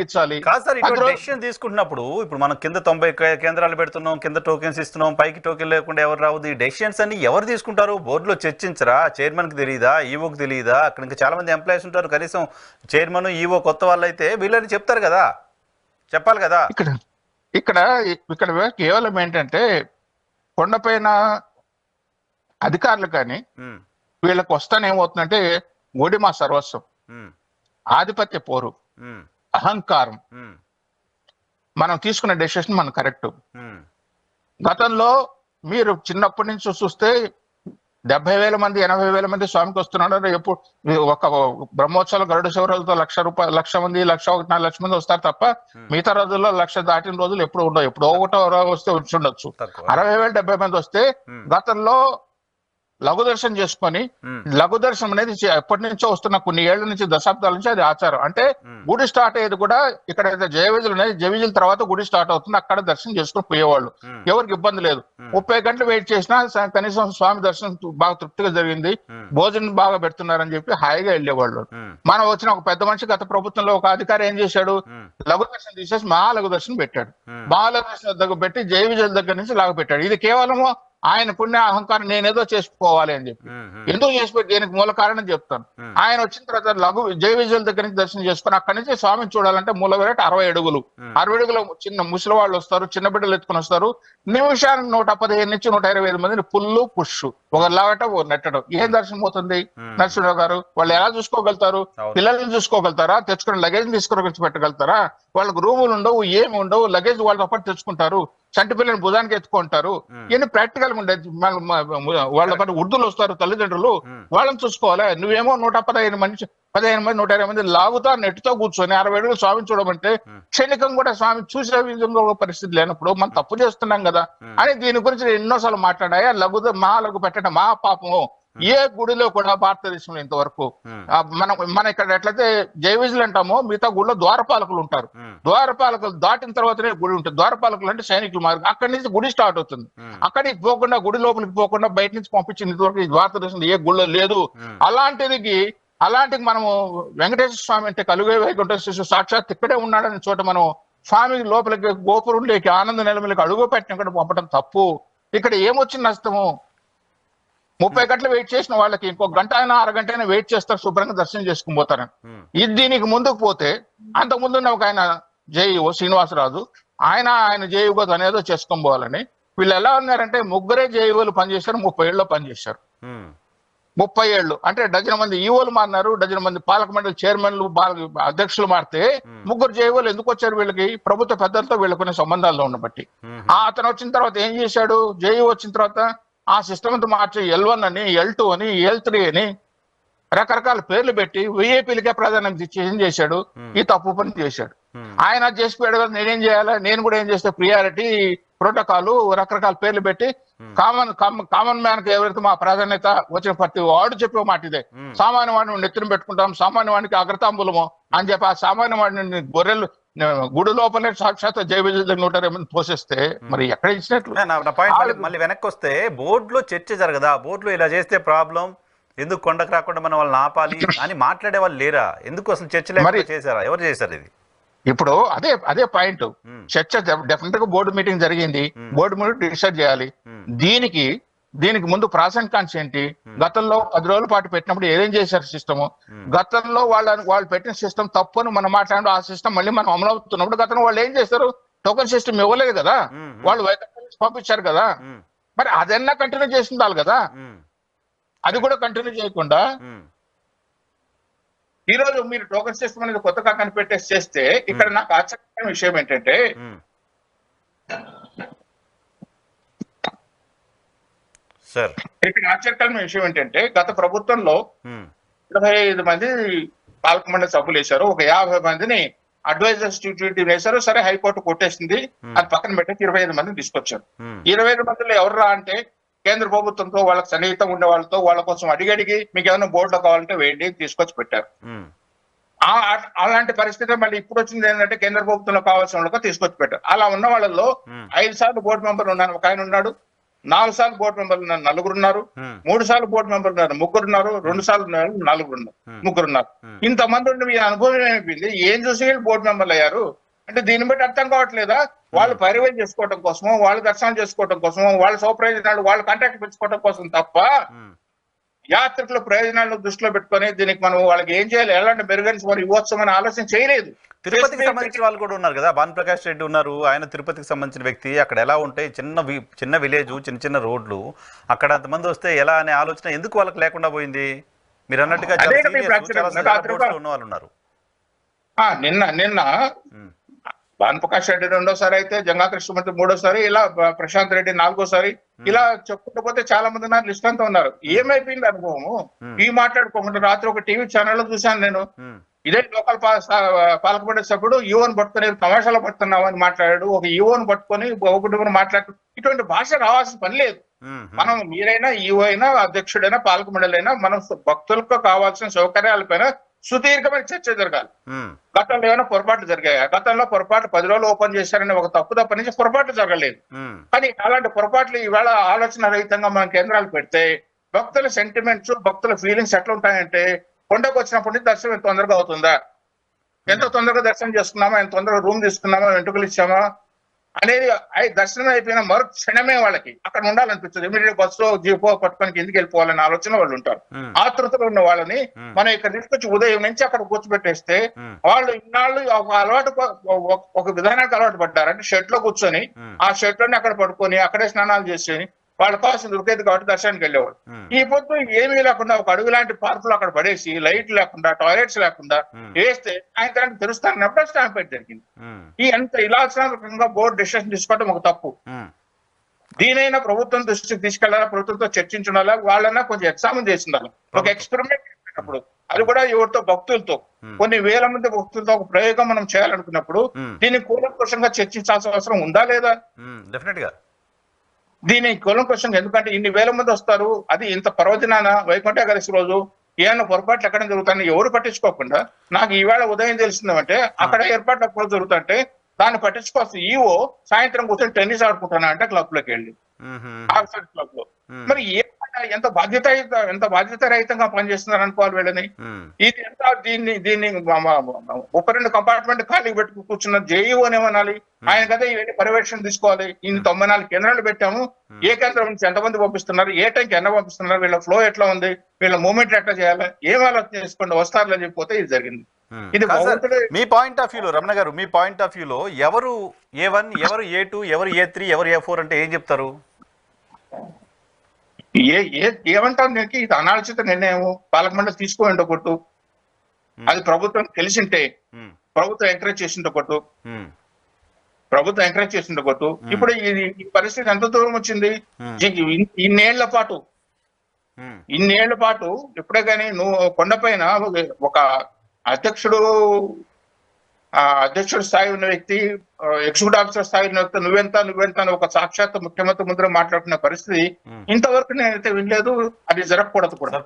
ఇచ్చాలి. కాదు సార్, ఇటువంటి డెసిషన్ తీసుకుంటున్నప్పుడు ఇప్పుడు మనం కింద 90 కేంద్రాలు పెడుతున్నాం, కింద టోకెన్స్ ఇస్తున్నాం, పైకి టోకెన్ లేకుండా ఎవరు రావద్దు. ఈ డెసిషన్స్ అన్ని ఎవరు తీసుకుంటారు? బోర్డులో చర్చించరా? చైర్మన్కి తెలియదా? ఈవోకి తెలియదా? అక్కడ ఇంకా చాలా మంది ఎంప్లాయీస్ ఉంటారు. కనీసం చైర్మన్ ఈవో కొత్త వాళ్ళు అయితే వీళ్ళని చెప్తారు కదా, చెప్పాలి కదా. ఇక్కడ ఇక్కడ ఇక్కడ కేవలం ఏంటంటే కొండపైన అధికారులు కానీ వీళ్ళకి వస్తానే ఏమవుతుందంటే ఓడిమా సర్వస్వం, ఆధిపత్య పోరు, అహంకారం. మనం తీసుకున్న డెసిషన్ మనం కరెక్ట్. గతంలో మీరు చిన్నప్పటి నుంచి చూస్తే 70,000 మంది 80,000 మంది స్వామికి వస్తున్నాడు. ఎప్పుడు ఒక బ్రహ్మోత్సవాలు గరుడ శివరాలతో 1,00,000 రూపాయలు 1,00,000 మంది 1,04 లక్ష మంది వస్తారు తప్ప మిగతా రోజుల్లో 1,00,000 దాటిన రోజులు ఎప్పుడు ఉండవు. ఎప్పుడో ఒకటో వస్తే వచ్చి ఉండొచ్చు. 60,000 70 మంది వస్తే గతంలో లఘు దర్శనం చేసుకొని, లఘు దర్శనం అనేది ఎప్పటి నుంచో వస్తున్న కొన్ని ఏళ్ల నుంచి దశాబ్దాల నుంచి అది ఆచారం. అంటే గుడి స్టార్ట్ అయ్యేది కూడా ఇక్కడ జయవిజులు ఉన్నాయి, జయవిజుల తర్వాత గుడి స్టార్ట్ అవుతుంది, అక్కడ దర్శనం చేసుకుని పోయేవాళ్ళు. ఎవరికి ఇబ్బంది లేదు. 30 గంటలు వెయిట్ చేసినా కనీసం స్వామి దర్శనం బాగా తృప్తిగా జరిగింది, భోజనం బాగా పెడుతున్నారని చెప్పి హాయిగా వెళ్ళేవాళ్ళు. మనం వచ్చిన ఒక పెద్ద మనిషి గత ప్రభుత్వంలో ఒక అధికారి ఏం చేశాడు, లఘు దర్శనం తీసేసి మహాలఘు దర్శనం పెట్టాడు. మహాలఘు దర్శనం దగ్గర పెట్టి జయ విజయుల దగ్గర నుంచి లాగా పెట్టాడు. ఇది కేవలము ఆయన పుణ్య అహంకారం, నేనేదో చేసుకోవాలి అని చెప్పి. ఎందుకు చేసిపోయి దీనికి మూల కారణం చెప్తాను. ఆయన వచ్చిన తర్వాత లఘు జయ విజయుల దగ్గర నుంచి దర్శనం చేసుకుని అక్కడి నుంచి స్వామిని చూడాలంటే మూల వేట 60 అడుగులు. 60 అడుగులు చిన్న ముసలి వాళ్ళు వస్తారు, చిన్న బిడ్డలు ఎత్తుకుని వస్తారు. నిమిషానికి 115 నుంచి 125 మందిని పుల్లు పుష్ ఒక లాగట నెట్టడం. ఏం దర్శనం అవుతుంది నరసింహరావు గారు? వాళ్ళు ఎలా చూసుకోగలుగుతారు? పిల్లల్ని చూసుకోగలుగుతారా? తెచ్చుకుని లగేజ్ తీసుకుని పెట్టగలుగుతారా? వాళ్ళకి రూములు ఉండవు, ఏమి ఉండవు, లగేజ్ వాళ్ళతో పాటు తెచ్చుకుంటారు, చంటి పిల్లని భుజానికి ఎత్తుకుంటారు. ఇవన్నీ ప్రాక్టికల్ గా ఉండేది. వాళ్ళ పాటు వృద్ధులు వస్తారు, తల్లిదండ్రులు, వాళ్ళని చూసుకోవాలి. నువ్వేమో 115 మంది 15 మంది 120 మంది లాగుతా నెట్టుతో కూర్చొని 60 అడుగులు స్వామిని చూడమంటే క్షణికం కూడా స్వామి చూసే విధంగా పరిస్థితి లేనప్పుడు మనం తప్పు చేస్తున్నాం కదా అని దీని గురించి నేను ఎన్నోసార్లు మాట్లాడాయా. మహాలఘు పెట్టడం మహా పాపము. ఏ గుడిలో కూడా భారతదేశంలో ఇంతవరకు మన ఇక్కడ ఎట్లయితే జయవిజులు అంటామో మిగతా గుడిలో ద్వారపాలకులు ఉంటారు. ద్వారపాలకులు దాటిన తర్వాతనే గుడి ఉంటుంది. ద్వారపాలకులు అంటే సైనికులు మార్గం. అక్కడి నుంచి గుడి స్టార్ట్ అవుతుంది. అక్కడికి పోకుండా గుడి లోపలికి పోకుండా బయట నుంచి పంపించిన ఇంతవరకు భారతదేశంలో ఏ గుడిలో లేదు. అలాంటిది మనము వెంకటేశ్వర స్వామి అంటే కలుగే వైకుంఠేశ్వర సాక్షాత్ ఇక్కడే ఉన్నాడని చోట మనం స్వామి లోపలికి గోపురంలోకి ఆనంద నిలమలకి అడుగు పెట్టిన కూడా పంపడం తప్పు. ఇక్కడ ఏమొచ్చిన నష్టము? 30 గంటలు వెయిట్ చేసిన వాళ్ళకి ఇంకో గంట అయినా అరగంట అయినా వెయిట్ చేస్తారు, శుభ్రంగా దర్శనం చేసుకుని పోతారని. ఇది దీనికి ముందుకు పోతే అంతకు ముందున్న ఒక ఆయన జేఈఓ శ్రీనివాసరాజు, ఆయన జేఈఓ అనేదో చేసుకొని పోవాలని వీళ్ళు ఎలా ఉన్నారంటే ముగ్గురే జేఈఓలు పనిచేశారు, 30 ఏళ్ళలో పనిచేశారు. 30 ఏళ్ళు అంటే డజన్ మంది ఈఓలు మారినారు, డజన్ మంది పాలక మండలి చైర్మన్లు అధ్యక్షులు మారితే ముగ్గురు జేఈఓలు ఎందుకు వచ్చారు? వీళ్ళకి ప్రభుత్వ పెద్దలతో వీళ్ళకునే సంబంధాల్లో ఉండబట్టి. అతను వచ్చిన తర్వాత ఏం చేశాడు? జేఈఓ వచ్చిన తర్వాత ఆ సిస్టమ్ అంతా మార్చి L1 అని, L2 అని, L3 అని రకరకాల పేర్లు పెట్టి విఐపీలకే ప్రాధాన్యత ఇచ్చి ఏం చేశాడు? ఈ తప్పు పని చేశాడు. ఆయన చేసిపోయాడు కదా, నేనేం చేయాలి? నేను కూడా ఏం చేస్తే ప్రియారిటీ ప్రోటోకాల్ రకరకాల పేర్లు పెట్టి కామన్ మ్యాన్ కి ఎవరైతే మా ప్రాధాన్యత వచ్చిన ప్రతి వాడు చెప్పే మాట ఇదే, సామాన్య వాడిని నెత్తిన పెట్టుకుంటాం, సామాన్య వాడికి అగ్రతాంబులము అని చెప్పి ఆ సామాన్య వాడిని గొర్రెలు గుడి లోపలే సాక్షాత్ జయ విజయ 120 మంది పోషిస్తే మరి ఎక్కడ ఇచ్చినట్లు. మళ్ళీ వెనక్కి వస్తే బోర్డులో చర్చ జరగదా? బోర్డులో ఇలా చేస్తే ప్రాబ్లం, ఎందుకు కొండకు రాకుండా మనం వాళ్ళని ఆపాలి అని మాట్లాడే వాళ్ళు లేరా? ఎందుకు అసలు చర్చ లేకుండా చేశారా? ఎవరు చేశారు ఇది? ఇప్పుడు అదే పాయింట్. చర్చ డెఫినెట్ గా బోర్డు మీటింగ్ జరిగింది, బోర్డు మీటింగ్ డిసైడ్ చేయాలి. దీనికి ముందు ప్రాసెన్స్ ఏంటి? గతంలో 10 రోజుల పాటు పెట్టినప్పుడు ఏదేం చేశారు సిస్టమ్? గతంలో వాళ్ళు పెట్టిన సిస్టమ్ తప్పు అని మనం మాట్లాడు. ఆ సిస్టమ్ మళ్ళీ మనం అమలు అవుతున్నప్పుడు గతంలో వాళ్ళు ఏం చేస్తారు? టోకెన్ సిస్టమ్ ఇవ్వలేదు కదా, వాళ్ళు పంపించారు కదా, మరి అదన్నా కంటిన్యూ చేసిండాలి కదా. అది కూడా కంటిన్యూ చేయకుండా ఈ రోజు మీరు టోకెన్ సిస్టమ్ అనేది కొత్తగా కనిపెట్టేసి చేస్తే ఇక్కడ నాకు ఆశ్చర్యకరమైన విషయం ఏంటంటే గత ప్రభుత్వంలో 25 మంది పాలక మండలి సభ్యులు వేశారు, ఒక 50 మందిని అడ్వైజర్స్ వేశారు. సరే హైకోర్టు కొట్టేసింది, అది పక్కన పెట్టి 25 మందిని తీసుకొచ్చారు. 25 మందిలో ఎవర్రా అంటే కేంద్ర ప్రభుత్వంతో వాళ్ళకి సన్నిహితం ఉండే వాళ్ళతో వాళ్ళ కోసం అడిగి మీకు ఏమైనా బోర్డులో కావాలంటే వేయండి తీసుకొచ్చి పెట్టారు. అలాంటి పరిస్థితి మళ్ళీ ఇప్పుడు వచ్చింది ఏంటంటే కేంద్ర ప్రభుత్వంలో కావాల్సిన వాళ్ళకి తీసుకొచ్చి పెట్టారు. అలా ఉన్న వాళ్ళలో 5 సార్లు బోర్డు మెంబర్ ఉన్నాను ఒక ఆయన ఉన్నాడు, 4 సార్లు బోర్డు మెంబర్లు ఉన్నారు 4 ఉన్నారు, 3 సార్లు బోర్డు మెంబర్లు ఉన్నారు 3 ఉన్నారు, 2 సార్లు 4 ఉన్నారు 3 ఉన్నారు. ఇంతమంది ఉండి మీ అనుభవం ఏమైపోయింది? ఏం చూసి వీళ్ళు బోర్డు మెంబర్లు అయ్యారు అంటే దీన్ని బట్టి అర్థం కావట్లేదా? వాళ్ళు పరివేలు చేసుకోవడం కోసమో, వాళ్ళు దర్శనం చేసుకోవడం కోసమో, వాళ్ళ స్వప్రయోజనాలు వాళ్ళు కాంటాక్ట్ పెంచుకోవడం కోసం తప్ప యాత్రికుల ప్రయోజనాలను దృష్టిలో పెట్టుకొని దీనికి మనం వాళ్ళకి ఏం చేయాలి, ఎలాంటి మెరుగైన మరి ఇవ్వచ్చు అని ఆలోచన చేయలేదు. తిరుపతికి సంబంధించిన వాళ్ళు కూడా ఉన్నారు కదా, భాను ప్రకాష్ రెడ్డి ఉన్నారు, ఆయన తిరుపతికి సంబంధించిన వ్యక్తి. అక్కడ ఎలా ఉంటాయి, చిన్న విలేజ్, చిన్న చిన్న రోడ్లు, అక్కడ అంతమంది వస్తే ఎలా అనే ఆలోచన ఎందుకు వాళ్ళకి లేకుండా పోయింది? మీరు అన్నట్టుగా ఉన్న వాళ్ళు ఉన్నారు. నిన్న భాను ప్రకాష్ రెడ్డి 2వ సారి అయితే, జంగా కృష్ణమూర్తి 3వ సారి, ఇలా ప్రశాంత్ రెడ్డి 4వ సారి, ఇలా చెప్పుకుంటూ పోతే చాలా మంది ఉన్నారు, లిస్ట్ అంతా ఉన్నారు. ఏమైపోయింది అనుభవము? ఈ మాట్లాడుకోకుండా రాత్రి ఒక టీవీ ఛానల్లో చూశాను నేను, ఇదే లోకల్ పాలకమండలి సభ్యుడు ఈవోని పట్టుకొని తమాషాలు పడుతున్నావు అని మాట్లాడాడు. ఒక ఈవోని పట్టుకొని ఒకటి మాట్లాడు. ఇటువంటి భాష రావాల్సిన పని లేదు. మనం మీరైనా ఈవో అయినా అధ్యక్షుడైనా పాలకమండలి అయినా మనం భక్తులకు కావాల్సిన సౌకర్యాలపైన సుదీర్ఘమైన చర్చ జరగాలి. గతంలో ఏమైనా పొరపాట్లు జరిగాయా? గతంలో పొరపాటు 10 రోజులు ఓపెన్ చేశారని ఒక తప్ప నుంచి పొరపాట్లు జరగలేదు. కానీ అలాంటి పొరపాట్లు ఈవేళ ఆలోచన రహితంగా మనం కేంద్రాలు పెడితే భక్తుల సెంటిమెంట్స్, భక్తుల ఫీలింగ్స్ ఎట్లా ఉంటాయంటే, కొండకు వచ్చినప్పటి నుంచి దర్శనం ఎంత తొందరగా అవుతుందా, ఎంత తొందరగా దర్శనం చేసుకున్నామా, ఎంత తొందరగా రూమ్ తీసుకున్నామా, వెంట్రుకలు ఇచ్చామా అనేది దర్శనం అయిపోయిన మరో క్షణమే వాళ్ళకి అక్కడ ఉండాలనిపిస్తుంది. ఇమీడియట్ బస్సులో జీపో పట్టుకొని కిందికి వెళ్ళిపోవాలనే ఆలోచన వాళ్ళు ఉంటారు. ఆతృతలో ఉన్న వాళ్ళని మనం ఇక్కడ తీసుకొచ్చి ఉదయం నుంచి అక్కడ కూర్చోబెట్టేస్తే వాళ్ళు ఇన్నాళ్ళు ఒక అలవాటు, ఒక విధానానికి అలవాటు పడ్డారు. అంటే షెడ్ లో కూర్చొని ఆ షెడ్ లోనే అక్కడ పడుకొని అక్కడే స్నానాలు చేసి వాళ్ళ కావాల్సిన దొరికేది కాబట్టి దర్శనానికి వెళ్ళేవాడు. ఈ పొద్దు ఏమీ లేకుండా ఒక అడుగు లాంటి పార్కులు అక్కడ పడేసి, లైట్ లేకుండా, టాయిలెట్స్ లేకుండా వేస్తే సాయంత్రానికి తెరుస్తానన్నప్పుడు స్టాంప్ పెట్టి జరిగింది. ఈ అంత ఇలాచనాత్మకంగా బోర్డు డెసిషన్ తీసుకోవడం ఒక తప్పు. దీనైనా ప్రభుత్వం దృష్టికి తీసుకెళ్లాలా, ప్రభుత్వంతో చర్చించాలా, వాళ్ళన్నా కొంచెం ఎగ్జామిన్ చేసిండాలి. ఒక ఎక్స్పెరిమెంట్ చేసినప్పుడు అది కూడా ఎవరితో, భక్తులతో, కొన్ని వేల మంది భక్తులతో ఒక ప్రయోగం మనం చేయాలనుకున్నప్పుడు దీన్ని కూలంకషంగా చర్చించాల్సిన అవసరం ఉందా లేదా? డెఫినెట్ గా దీని కూలంకషంగా. ఎందుకంటే ఇన్ని వేల మంది వస్తారు, అది ఇంత పర్వదినాన వైకుంఠ ఏకాదశి రోజు ఏమన్నా పొరపాట్లు ఎక్కడ జరుగుతాయని ఎవరు పట్టించుకోకుండా, నాకు ఈవేళ ఉదయం తెలిసిందంటే అక్కడ ఏర్పాట్లు ఎక్కడ జరుగుతుంటే దాన్ని పట్టించుకోవాల్సిన ఈవో సాయంత్రం కూర్చొని టెన్నిస్ ఆడుకుంటానా అంటే క్లబ్ లోకి వెళ్ళి, ఆఫీసర్ క్లబ్ లో. మరి ఎంత బాధ్యతారహితంగా పనిచేస్తున్నారు అనుకోవాలి వీళ్ళని. ఇది ఎంత దీన్ని 32 కంపార్ట్మెంట్ ఖాళీ పెట్టుకు కూర్చున్న జేఈఓ ఏమనాలి? ఆయన కదా ఇవన్నీ పర్యవేక్షణ తీసుకోవాలి. ఇన్ని 94 కేంద్రాలు పెట్టాము, ఏ కేంద్రం నుంచి ఎంతమంది పంపిస్తున్నారు, ఏ టైంకి ఎంత పంపిస్తున్నారు, వీళ్ళ ఫ్లో ఎట్లా ఉంది, వీళ్ళ మూవ్మెంట్ ఎట్లా చేయాలి, ఏం ఆలోచన చేసుకోండి వస్తారులని చెప్పిపోతే ఇది జరిగింది. ఇది మీ పాయింట్ ఆఫ్ వ్యూలో, రమణ గారు, మీ పాయింట్ ఆఫ్ వ్యూలో ఎవరు A1, ఎవరు A2, ఎవరు A3, ఎవరు A4 అంటే ఏం చెప్తారు? ఏమంటారు దీనికి? ఇది అనాలోచిత నిర్ణయం. పాలకమండలి తీసుకొని ఉండకూడదు. అది ప్రభుత్వం తెలిసింటే, ప్రభుత్వం ఎంకరేజ్ చేసిండకూడదు, ప్రభుత్వం ఎంకరేజ్ చేసిండకూడదు. ఇప్పుడు ఈ పరిస్థితి ఎంత దూరం వచ్చింది? ఇన్నేళ్ల పాటు ఎప్పుడే కానీ నువ్వు కొండపైన ఒక అధ్యక్షుడు స్థాయి ఉన్న వ్యక్తి, ఎగ్జిక్యూటివ్ ఆఫీసర్ స్థాయి ఉన్న వ్యక్తి నువ్వెంత ఒక సాక్షాత్ ముఖ్యమంత్రి ముందర మాట్లాడుతున్న పరిస్థితి ఇంతవరకు నేనైతే వినలేదు. అది జరగకూడదు కూడా.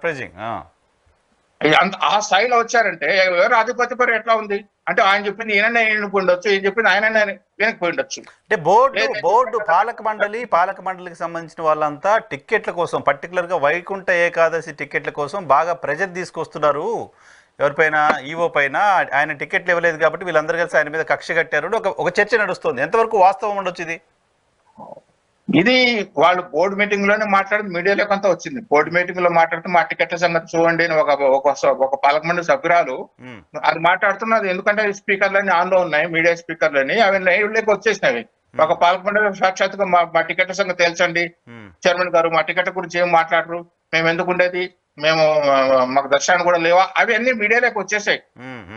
ఆ స్థాయిలో వచ్చారంటే ఎవరు ఆధిపత్య ఎట్లా ఉంది అంటే, ఆయన చెప్పింది ఈయన పోయిండొచ్చు, ఈయన చెప్పింది ఆయన పోయిండొచ్చు. అంటే బోర్డు పాలక మండలికి సంబంధించిన వాళ్ళంతా టిక్కెట్ల కోసం, పర్టికులర్ గా వైకుంఠ ఏకాదశి టిక్కెట్ల కోసం బాగా ప్రెజర్ తీసుకొస్తున్నారు. ఎవరిపైన, ఈవో పైన ఆయన టికెట్లు ఇవ్వలేదు కాబట్టి వీళ్ళందరూ కలిసి ఆయన మీద కక్ష కట్టారు. ఒక చర్చ నడుస్తుంది. ఎంతవరకు వాస్తవం ఉండొచ్చు ఇది? ఇది వాళ్ళు బోర్డు మీటింగ్ లోనే మాట్లాడి మీడియాలోకి అంతా వచ్చింది. బోర్డు మీటింగ్ లో మాట్లాడుతూ మా టికెట్ల సంగతి చూడండి ఒక పాలకమండలి సభ్యురాలు అది మాట్లాడుతున్నది. ఎందుకంటే స్పీకర్లన్నీ ఆన్ లో ఉన్నాయి, మీడియా స్పీకర్లని, అవి లైవ్లోకి వచ్చేసినవి. ఒక పాలకమండలి సాక్షాత్గా మా టికెట్ల సంగతి తేల్చండి చైర్మన్ గారు, మా టికెట్ గురించి ఏం మాట్లాడరు, మేము ఎందుకు ఉండేది, మాకు దర్శనాలు కూడా లేవా, అవి అన్ని మీడియాలోకి వచ్చేసాయి.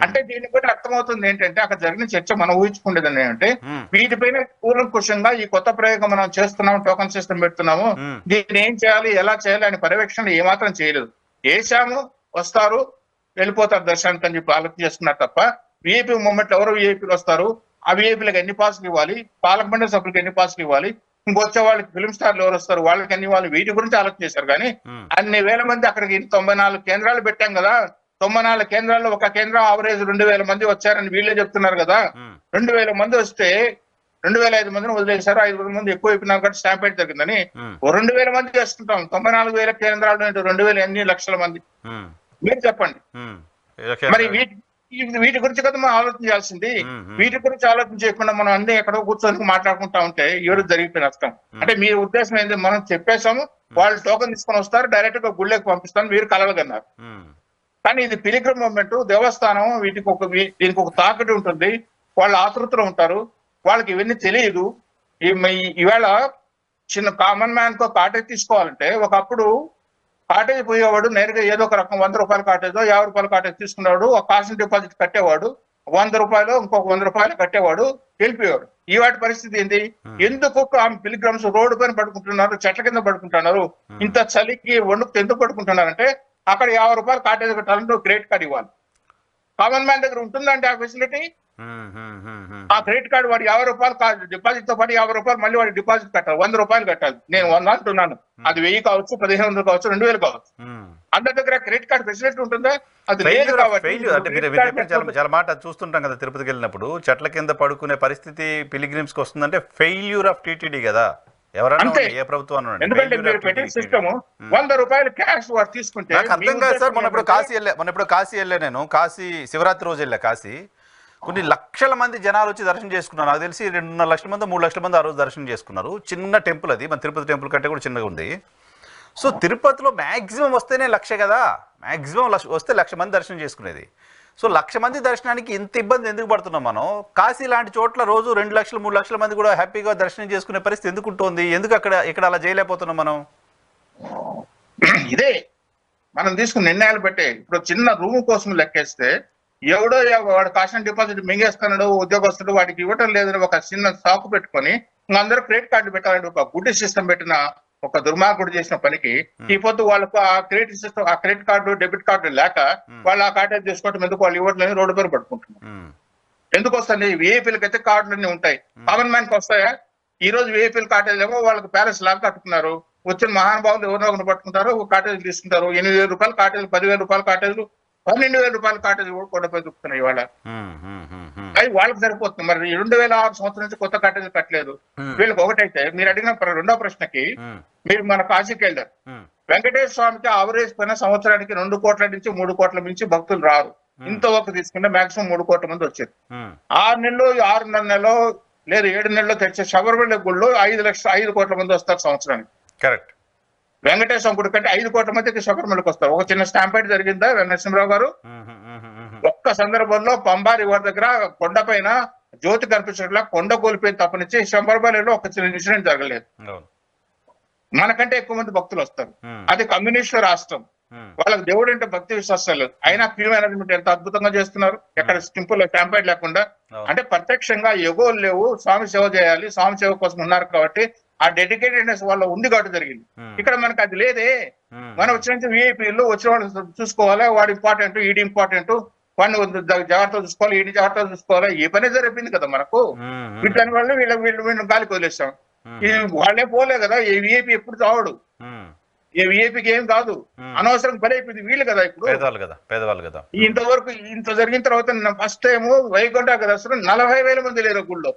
అంటే దీన్ని బట్టి అర్థమవుతుంది ఏంటంటే అక్కడ జరిగిన చర్చ మనం ఊహించుకునేది ఏంటంటే, వీటిపైన కూలంకుషంగా ఈ కొత్త ప్రయోగం మనం చేస్తున్నాము, టోకన్ సిస్టమ్ పెడుతున్నాము, దీన్ని ఏం చేయాలి, ఎలా చేయాలి అనే పర్యవేక్షణ ఏమాత్రం చేయలేదు. వేసాము, వస్తారు, వెళ్ళిపోతారు దర్శనానికి అని చెప్పి ఆలోచన చేస్తున్నారు తప్ప, విఐపీ మూమెంట్ ఎవరు విఐపీలు వస్తారు, ఆ విఐపీలకు ఎన్ని పాసులు ఇవ్వాలి, పాలక మండలి సభ్యులకు ఎన్ని పాసులు ఇవ్వాలి, ఇంకొచ్చే వాళ్ళకి ఫిల్మ్ స్టార్లు ఎవరు వస్తారు, వాళ్ళకి అన్ని, వాళ్ళు వీటి గురించి ఆలోచన చేశారు. కానీ అన్ని వేల మంది అక్కడికి 94 కేంద్రాలు పెట్టాం కదా, 94 కేంద్రాల్లో ఒక కేంద్రం ఆవరేజ్ 2000 మంది వచ్చారని వీళ్ళే చెప్తున్నారు కదా. 2000 మంది వస్తే 2,500 మందిని వదిలేశారు, 5,000 మంది ఎక్కువ అయిపోయినారు కాబట్టి స్టాంపేడ్ జరిగిందని 2,000 మంది చేసుకుంటాం. 94,000 కేంద్రాలు 2,000 ఎన్ని లక్షల మంది మీరు చెప్పండి. మరి వీటి గురించి కదా మనం ఆలోచించాల్సింది. వీటి గురించి ఆలోచన చేయకుండా మనం అన్ని ఎక్కడో కూర్చొని మాట్లాడుకుంటా ఉంటే ఏడు జరిగిపోయిన నష్టం. అంటే మీ ఉద్దేశం ఏంటి? మనం చెప్పేశాము, వాళ్ళు టోకెన్ తీసుకొని వస్తారు, డైరెక్ట్ గా గుళ్ళకి పంపిస్తాను, మీరు కలవగన్నారు. కానీ ఇది పిలిగ్రిమ్ మూవ్మెంట్, దేవస్థానం, దీనికి ఒక తాకటి ఉంటుంది, వాళ్ళు ఆతృతలో ఉంటారు, వాళ్ళకి ఇవన్నీ తెలియదు. ఈవేళ చిన్న కామన్ మ్యాన్ తో కాటేజ్ తీసుకోవాలంటే ఒకప్పుడు కాటేజ్ పోయేవాడు నేరుగా ఏదో ఒక రకం 100 రూపాయల కాటేజో 50 రూపాయల కాటేజ్ తీసుకునేవాడు, ఒక కాషన్ డిపాజిట్ కట్టేవాడు, 100 రూపాయలు ఇంకొక 100 రూపాయలు కట్టేవాడు, వెళ్ళిపోయేవాడు. ఈ వాటి పరిస్థితి ఏంటి? ఎందుకు పిలిగ్రమ్స్ రోడ్డు పైన పడుకుంటున్నారు, చెట్ల కింద పడుకుంటున్నారు, ఇంత చలికి వణుకు ఎందుకు పడుకుంటున్నారంటే అక్కడ 50 రూపాయలు కాటేజ్ కట్టాలంటే క్రెడిట్ కార్డు ఇవ్వాలి. కామన్ మ్యాన్ దగ్గర ఉంటుందంటే ఆ ఫెసిలిటీ. ఆ క్రెడిట్ కార్డు వాడు 50 రూపాయలు డిపాజిట్ తో పాటు 50 రూపాయలు మళ్ళీ వాడి డిపాజిట్ కట్టాలి, 100 రూపాయలు కట్టాలి. నేను 100 అంటున్నాను, అది 1000 కావచ్చు, 1500 కావచ్చు, 2000 కావచ్చు. అందరి దగ్గర క్రెడిట్ కార్డు ఫెసిలిటీ ఉంటుందా? అది లేదు. చాలా మాట చూస్తుంటాం కదా, తిరుపతికి వెళ్ళినప్పుడు చెట్ల కింద పడుకునే పరిస్థితి పిలిగ్రిమ్స్ కి వస్తుందంటే ఫెయిల్యూర్ ఆఫ్ టీటీడీ కదా. ఎవరైనా ఏ ప్రభుత్వం ఎందుకంటే మీరు పెట్టిన సిస్టమ్ 100 రూపాయలు క్యాష్ వాడు తీసుకుంటే నాకు అర్థం కాదు సార్. మొన్న ఇప్పుడు కాశీ వెళ్ళా, నేను కాశీ శివరాత్రి రోజు వెళ్ళా. కాశీ కొన్ని లక్షల మంది జనాలు వచ్చి దర్శనం చేసుకున్నారు. నాకు తెలిసి 2.5 లక్షల మంది 3 లక్షల మంది ఆ రోజు దర్శనం చేసుకున్నారు. చిన్న టెంపుల్ అది, మన తిరుపతి టెంపుల్ కంటే కూడా చిన్నగా ఉంది. సో తిరుపతిలో మ్యాక్సిమం వస్తేనే 1,00,000 కదా, మ్యాక్సిమం వస్తే 1,00,000 మంది దర్శనం చేసుకునేది. సో 1,00,000 మంది దర్శనానికి ఇంత ఇబ్బంది ఎందుకు పడుతున్నాం మనం? కాశీ లాంటి చోట్ల రోజు 2 లక్షలు 3 లక్షల మంది కూడా హ్యాపీగా దర్శనం చేసుకునే పరిస్థితి ఎందుకు ఉంటుంది? ఎందుకు ఇక్కడ అలా చేయలేకపోతున్నాం మనం? ఇదే మనం తీసుకున్న నిర్ణయాలు బట్టే. ఇప్పుడు చిన్న రూమ్ కోసం లెక్కేస్తే ఎవడో వాడు కాషన్ డిపాజిట్ మింగేస్తున్నాడు, ఉద్యోగస్తుడు, వాడికి ఇవ్వటం లేదని ఒక చిన్న సాకు పెట్టుకొని అందరూ క్రెడిట్ కార్డు పెట్టాలని ఒక గుడ్ సిస్టమ్ పెట్టిన ఒక దుర్మార్గుడు చేసిన పనికి ఈ పొద్దు వాళ్ళకు ఆ క్రెడిట్ సిస్టమ్, ఆ క్రెడిట్ కార్డు డెబిట్ కార్డు లేక వాళ్ళు ఆ కార్డు తీసుకోవటం ఎందుకు, వాళ్ళు ఇవ్వట్లేని రోడ్డు పేరు పడుకుంటున్నారు. ఎందుకు వస్తాయి? విఐపీలకి అయితే కార్డులన్నీ ఉంటాయి, కామన్ మ్యాన్ కి వస్తాయా? ఈ రోజు విఐపీల కాటేజ్ ఏమో వాళ్ళకి ప్యాలెస్ లాగా కట్టుకున్నారు, వచ్చిన మహానుభావులు ఎవరినో ఒకరు పట్టుకుంటారు, ఒక కాటేజ్ తీసుకుంటారు. 8,000 రూపాయల కాటేజ్, 10,000 రూపాయల కాటేజ్లు, 12,000 రూపాయల కాటేజ్ కూడా కొండపై దొరుకుతున్నాయి ఇవాళ. అది వాళ్ళకి సరిపోతుంది. మరి 2006 సంవత్సరం నుంచి కొత్త కాటేజ్ కట్టలేదు వీళ్ళకి. ఒకటైతే మీరు అడిగిన రెండో ప్రశ్నకి, మీరు మన కాశీకి వెళ్ళారు, వెంకటేశ్వర స్వామికి ఆవరేజ్ పైన సంవత్సరానికి 2 కోట్ల నుంచి 3 కోట్ల మించి భక్తులు రారు. ఇంత వరకు తీసుకుంటే మాక్సిమం 3 కోట్ల మంది వచ్చారు. 6 నెలలు 6.5 నెలలో లేదు 7 నెలల్లో తెచ్చే శబరిమల గుళ్ళు 5 కోట్ల మంది వస్తారు సంవత్సరానికి. కరెక్ట్. వెంకటేశ్వర గుడి కంటే 5 కోట్ల మందికి శబరిమలకు వస్తారు. ఒక చిన్న స్టాంపేడ్ జరిగిందా నరసింహరావు గారు? ఒక్క సందర్భంలో పంబారి వారి దగ్గర కొండ పైన జ్యోతి కనిపించట్లా కొండ కోల్పోయిన తప్పనిచ్చి శబరిమలలో ఒక చిన్న ఇన్సిడెంట్ జరగలేదు. మనకంటే ఎక్కువ మంది భక్తులు వస్తారు. అది కమ్యూనిస్ట్ రాష్ట్రం, వాళ్ళకి దేవుడు అంటే భక్తి విశ్వాసాలు లేదు. అయినా క్యూ మేనేజ్మెంట్ ఎంత అద్భుతంగా చేస్తున్నారు, ఎక్కడ సింపుల్ స్టాంపేడ్ లేకుండా. అంటే ప్రత్యక్షంగా ఎగోలు లేవు, స్వామి సేవ చేయాలి, స్వామి సేవ కోసం ఉన్నారు కాబట్టి ఆ డెడికేటెడ్నెస్ వల్ల ఉంది కాబట్టి జరిగింది. ఇక్కడ మనకు అది లేదే. మనం వచ్చిన విఐపీలు వచ్చిన వాళ్ళు చూసుకోవాలి, వాడు ఇంపార్టెంట్, ఈడి ఇంపార్టెంట్, వాడిని జాగ్రత్తగా చూసుకోవాలి, ఈడి జాగ్రత్తగా చూసుకోవాలి, ఏ పని జరిపింది కదా మనకు. వీటి వల్ల వీళ్ళు గాలికి వదిలేస్తాం. వాళ్ళే పోలే కదా, ఏ విఐపీ ఎప్పుడు చావడు, ఏ విఐపీకి ఏం కాదు, అనవసరం పని అయిపోయింది వీళ్ళు కదా. ఇప్పుడు పేదవాళ్ళు కదా. ఇంతవరకు ఇంత జరిగిన తర్వాత ఫస్ట్ టైం వైకుంఠ దర్శనం 40,000 మంది లేరు గుళ్ళో.